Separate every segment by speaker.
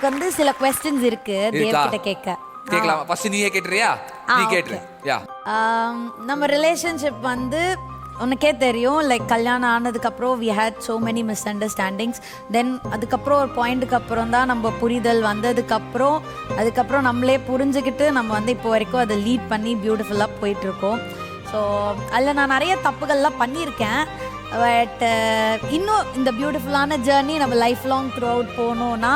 Speaker 1: வந்து சில क्वेश्चंस இருக்கு தேவ் கிட்ட
Speaker 2: கேக்கலாம். ஃபர்ஸ்ட் நீயே கேட்றியா? நீ கேட்று. யா.
Speaker 1: நம்ம ரிலேஷன்ஷிப் வந்து உனக்கே தெரியும், லைக் கல்யாணம் ஆனதுக்கப்புறம் we had so many misunderstandings. Then அதுக்கப்புறம் ஒரு பாயிண்ட்டுக்கு அப்புறம் தான் நம்ம புரிதல் அதுக்கப்புறம் நம்மளே புரிஞ்சுக்கிட்டு நம்ம வந்து இப்போ வரைக்கும் அதை லீட் பண்ணி பியூட்டிஃபுல்லாக போயிட்டுருக்கோம். ஸோ அதில் நான் நிறைய தப்புகள்லாம் பண்ணியிருக்கேன். பட் இன்னும் இந்த பியூட்டிஃபுல்லான ஜேர்னி நம்ம லைஃப் லாங் த்ரூ அவுட் போகணுன்னா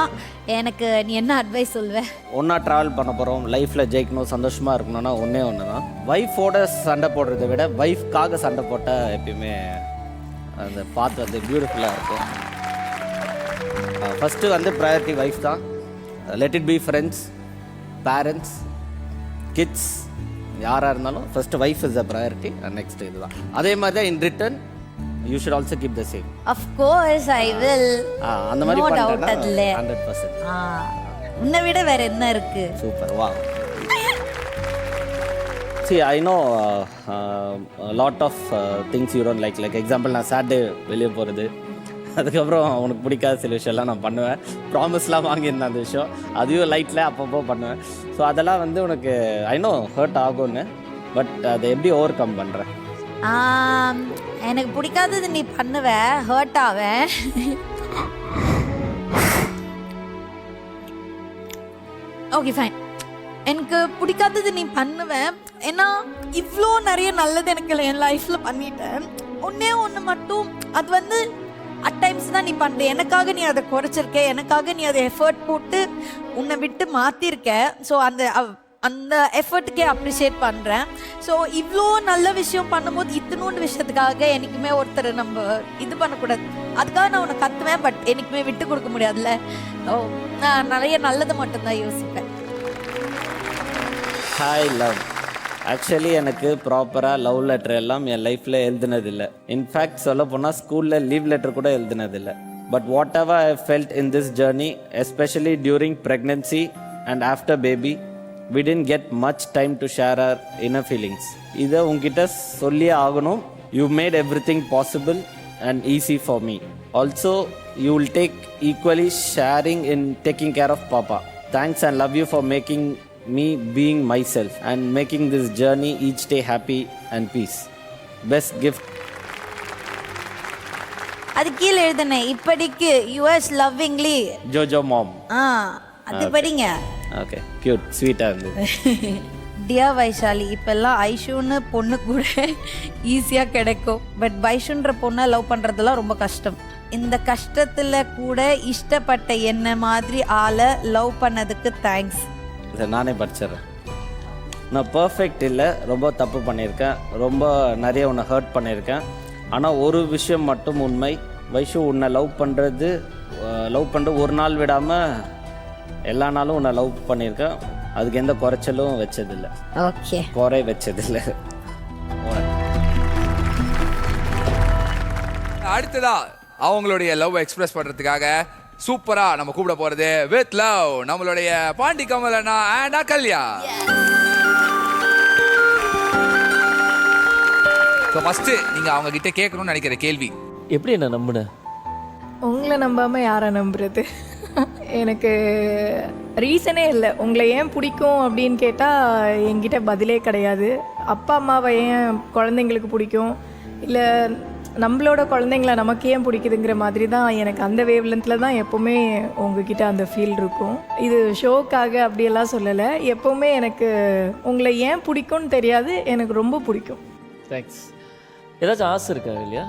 Speaker 1: எனக்கு நீ என்ன அட்வைஸ் சொல்வேன்?
Speaker 3: ஒன்றா ட்ராவல் பண்ண போகிறோம், லைஃப்பில் ஜெயிக்கணும், சந்தோஷமாக இருக்கணும்னா ஒன்றே தான், ஒய்ஃபோட சண்டை போடுறத விட ஒய்ஃப்காக சண்டை போட்டால் எப்பயுமே அந்த பார்த்து வந்து பியூட்டிஃபுல்லாக இருக்கும். ஃபஸ்ட்டு வந்து ப்ரையாரிட்டி ஒய்ஃப் தான். Let it be friends, parents, kids, யாராக இருந்தாலும் first wife is a priority. Next இதுதான். அதே மாதிரி தான் in return you should also keep the same.
Speaker 1: Of course I will.
Speaker 3: அந்த மாதிரி
Speaker 1: பண்ணா
Speaker 3: 100%.
Speaker 1: உன்னை விட வேற என்ன இருக்கு?
Speaker 3: சூப்பர். வா. See, I know a lot of things you don't like example நான் சாட்டர்டே வெளியே போகிறது, அதுக்கப்புறம் உனக்கு பிடிக்காத சில விஷயம்லாம் நான் பண்ணுவேன். ப்ராமிஸ்லாம் வாங்கியிருந்தேன் அந்த விஷயம், அதையும் லைட்டில் அப்பப்போ பண்ணுவேன். ஸோ அதெல்லாம் வந்து உனக்கு ஐ நோ ஹர்ட் ஆகும்னு, பட் அதை எப்படி ஓவர் கம் பண்ணுறேன்?
Speaker 1: எனக்கு பிடிக்காதது நீ பண்ணுவ, ஹர்ட் ஆவேன். Okay fine. எனக்கு பிடிக்காதது நீ பண்ணுவேன், ஏன்னா இவ்வளோ நிறைய நல்லது எனக்கு என் லைஃப்பில் பண்ணிட்டேன். ஒன்று மட்டும் அது வந்து அட் டைம்ஸ் தான் நீ பண்ணுற, எனக்காக நீ அதை குறைச்சிருக்க, எனக்காக நீ அதை எஃபர்ட் போட்டு உன்னை விட்டு மாற்றிருக்க. ஸோ அந்த எஃபர்ட்டுக்கே அப்ரிஷியேட் பண்ணுறேன். ஸோ இவ்வளோ நல்ல விஷயம் பண்ணும்போது இத்தனோண்டு விஷயத்துக்காக என்றைக்குமே ஒருத்தர் நம்ம இது பண்ணக்கூடாது. அதுக்காக நான் உன்னை கற்றுவேன், பட் என்றைக்குமே விட்டு கொடுக்க முடியாதுல்ல. நான் நிறைய நல்லது மட்டும்தான் யோசிப்பேன்.
Speaker 3: Hi love. ஆக்சுவலி எனக்கு ப்ராப்பராக லவ் லெட்டர் எல்லாம் என் லைஃப்பில் எழுதுனதில்லை. இன்ஃபேக்ட் சொல்ல போனால் ஸ்கூலில் லீவ் லெட்டர் கூட எழுதுனதில்லை. But whatever I felt in this journey, especially during pregnancy and after baby, we didn't get much time to share our inner feelings. இதை உங்ககிட்ட சொல்லியே ஆகணும். You made everything possible and easy for me. Also, you will take equally sharing in taking care of Papa. Thanks and love you for making me being myself and making this journey each day happy and peace. Best gift.
Speaker 1: அது கீழே எழுதுனே இப்படிக்கு US lovingly
Speaker 3: ஜோஜோ மாம்.
Speaker 1: அது படிங்க.
Speaker 3: Okay, cute, ஸ்வீட்டாக இருந்தது.
Speaker 1: Dear Vaishali, இப்போல்லாம் ஐஷுன்னு பொண்ணு கூட ஈஸியாக கிடைக்கும், பட் வைஷுன்ற பொண்ணை லவ் பண்ணுறதுலாம் ரொம்ப கஷ்டம். இந்த கஷ்டத்தில் கூட இஷ்டப்பட்ட என்ன மாதிரி ஆளை லவ் பண்ணதுக்கு தேங்க்ஸ்.
Speaker 3: நானே படிச்சிடுறேன். நான் பர்ஃபெக்ட் இல்லை, ரொம்ப தப்பு பண்ணியிருக்கேன், ரொம்ப நிறைய உன்னை ஹர்ட் பண்ணியிருக்கேன். ஆனால் ஒரு விஷயம் மட்டும் உண்மை, வைஷு உன்னை லவ் பண்ணுறது ஒரு நாள் விடாமல் எல்லா நாளும் உன்னை லவ் பண்ணியிருக்கேன். அதுக்கு எந்த குறைச்சலும் வச்சதில்லை.
Speaker 1: ஓகே,
Speaker 3: குறை வச்சதில்லை.
Speaker 2: அடுத்ததா அவங்களுடைய லவ் எக்ஸ்பிரஸ் பண்றதுக்காக சூப்பரா நம்ம கூப்பிட போறது வித் லவ் நம்மளுடைய பாண்டி கமல் அண்ணா அண்ட் அகல்யா. ஸோ ஃபர்ஸ்ட் நீங்க அவங்க கிட்ட கேட்கணும்னு நினைக்கிற கேள்வி,
Speaker 4: எப்படி என்ன நம்புன?
Speaker 5: உங்களை நம்பாமல் யாரை நம்புறது? எனக்கு ரீசனே இல்லை. உங்களை ஏன் பிடிக்கும் அப்படின்னு கேட்டால் என்கிட்ட பதிலே கிடையாது. அப்பா அம்மாவை ஏன் குழந்தைங்களுக்கு பிடிக்கும், இல்லை நம்மளோட குழந்தைங்கள நமக்கு ஏன் பிடிக்குதுங்கிற மாதிரி தான் எனக்கு அந்த வேவ்லென்த்தில் தான் எப்போவுமே உங்ககிட்ட அந்த ஃபீல் இருக்கும். இது ஷோக்காக அப்படியெல்லாம் சொல்லலை, எப்போவுமே எனக்கு உங்களை ஏன் பிடிக்கும்னு தெரியாது, எனக்கு ரொம்ப பிடிக்கும்.
Speaker 4: தேங்க்ஸ். ஏதாச்சும் ஆசை இருக்கா இல்லையா?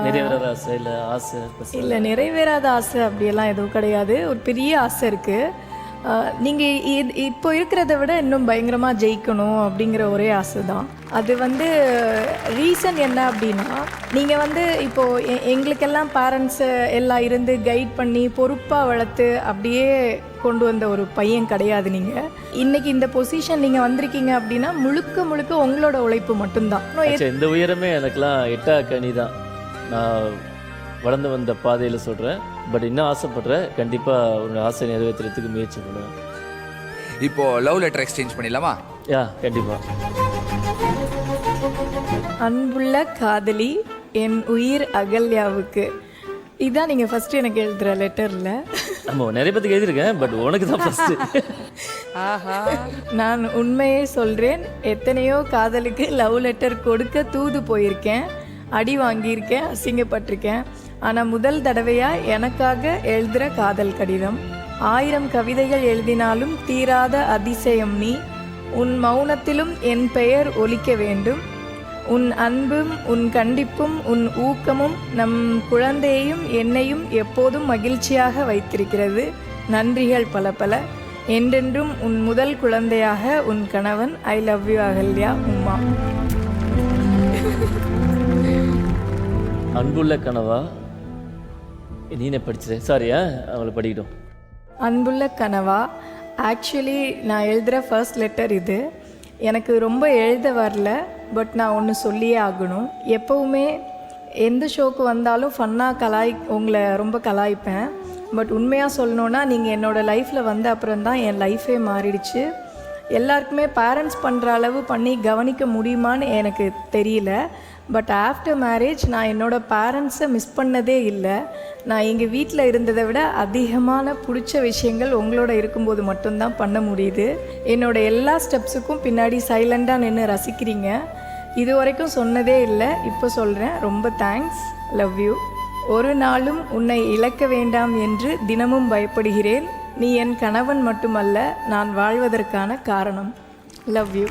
Speaker 4: நிறைவேறாத ஆசை இல்லை ஆசை
Speaker 5: இல்லை, நிறைவேறாத ஆசை அப்படியெல்லாம் எதுவும் கிடையாது. ஒரு பெரிய ஆசை இருக்குது. நீங்கள் இப்போ இருக்கிறத விட இன்னும் பயங்கரமாக ஜெயிக்கணும் அப்படிங்கிற ஒரே ஆசை தான். அது வந்து ரீசன் என்ன அப்படின்னா, நீங்கள் வந்து இப்போது எங்களுக்கெல்லாம் பேரண்ட்ஸு எல்லாம் இருந்து கைட் பண்ணி பொறுப்பாக வளர்த்து அப்படியே கொண்டு வந்த ஒரு பையன் கிடையாது. நீங்கள் இன்றைக்கி இந்த பொசிஷன் நீங்கள் வந்திருக்கீங்க அப்படின்னா முழுக்க முழுக்க உங்களோட உழைப்பு மட்டும்தான்.
Speaker 4: இந்த உயரமே எனக்குலாம் எட்டா கனி தான். நான் வளர்ந்து வந்த பாதையில் சொல்கிறேன். பட் இன்னும் ஆசைப்படுறேன். கண்டிப்பாக ஒரு ஆசை நிறைவேற்றுறதுக்கு முயற்சி பண்ணுவேன்.
Speaker 2: இப்போ லவ் லெட்டர் எக்ஸ்சேஞ்ச் பண்ணிடலாமா?
Speaker 4: யா, கண்டிப்பாக.
Speaker 5: அன்புள்ள காதலி என் உயிர் அகல்யாவுக்கு, இதுதான் நீங்கள் ஃபஸ்ட்டு எனக்கு எழுதுகிற லெட்டரில்.
Speaker 4: ஆமாம் நிறைய பேத்துக்கு எழுதியிருக்கேன், பட் உனக்கு தான் ஃபஸ்ட்டு.
Speaker 6: ஆஹா.
Speaker 5: நான் உண்மையே சொல்கிறேன், எத்தனையோ காதலுக்கு லவ் லெட்டர் கொடுக்க தூது போயிருக்கேன், அடி வாங்கியிருக்கேன், அசிங்கப்பட்டிருக்கேன். ஆனால் முதல் தடவையாக எனக்காக எழுதுகிற காதல் கடிதம். 1000 கவிதைகள் எழுதினாலும் தீராத அதிசயம் நீ. உன் மௌனத்திலும் என் பெயர் ஒலிக்க வேண்டும். உன் அன்பும் உன் கண்டிப்பும் உன் ஊக்கமும் நம் குழந்தையையும் என்னையும் எப்போதும் மகிழ்ச்சியாக வைத்திருக்கிறது. நன்றிகள் பல பல. என்றென்றும் உன் முதல் குழந்தையாக உன் கணவன். I love you Ahalya. Uma.
Speaker 4: அன்புள்ள கனவா நீனே படிச்சிரு. சாரியா அவளை படிக்கட்டும்.
Speaker 5: அன்புள்ள கனவா, ஆக்சுவலி நான் எழுதுகிற ஃபர்ஸ்ட் லெட்டர் இது. எனக்கு ரொம்ப எழுத வரல, பட் நான் ஒன்று சொல்லியே ஆகணும். எப்போவுமே எந்த ஷோக்கு வந்தாலும் ஃபன்னாக உங்களை ரொம்ப கலாய்ப்பேன். பட் உண்மையாக சொல்லணுன்னா நீங்கள் என்னோடய லைஃப்பில் வந்த அப்புறம் தான் என் லைஃபே மாறிடுச்சு. எல்லாருக்குமே பேரண்ட்ஸ் பண்ணுற அளவு பண்ணி கவனிக்க முடியுமான்னு எனக்கு தெரியல. பட் ஆஃப்டர் மேரேஜ் நான் என்னோடய பேரண்ட்ஸை மிஸ் பண்ணதே இல்லை. நான் எங்கள் வீட்டில் இருந்ததை விட அதிகமான பிடிச்ச விஷயங்கள் உங்களோட இருக்கும்போது மட்டும்தான் பண்ண முடியுது. என்னோடய எல்லா ஸ்டெப்ஸுக்கும் பின்னாடி சைலண்டாக நின்று ரசிக்கிறீங்க. இது வரைக்கும் சொன்னதே இல்லை, இப்போ சொல்கிறேன். ரொம்ப தேங்க்ஸ். Love you. ஒரு நாளும் உன்னை இழக்க வேண்டாம் என்று தினமும் பயப்படுகிறேன். நீ என் கணவன் மட்டுமல்ல, நான் வாழ்வதற்கான காரணம். Love you.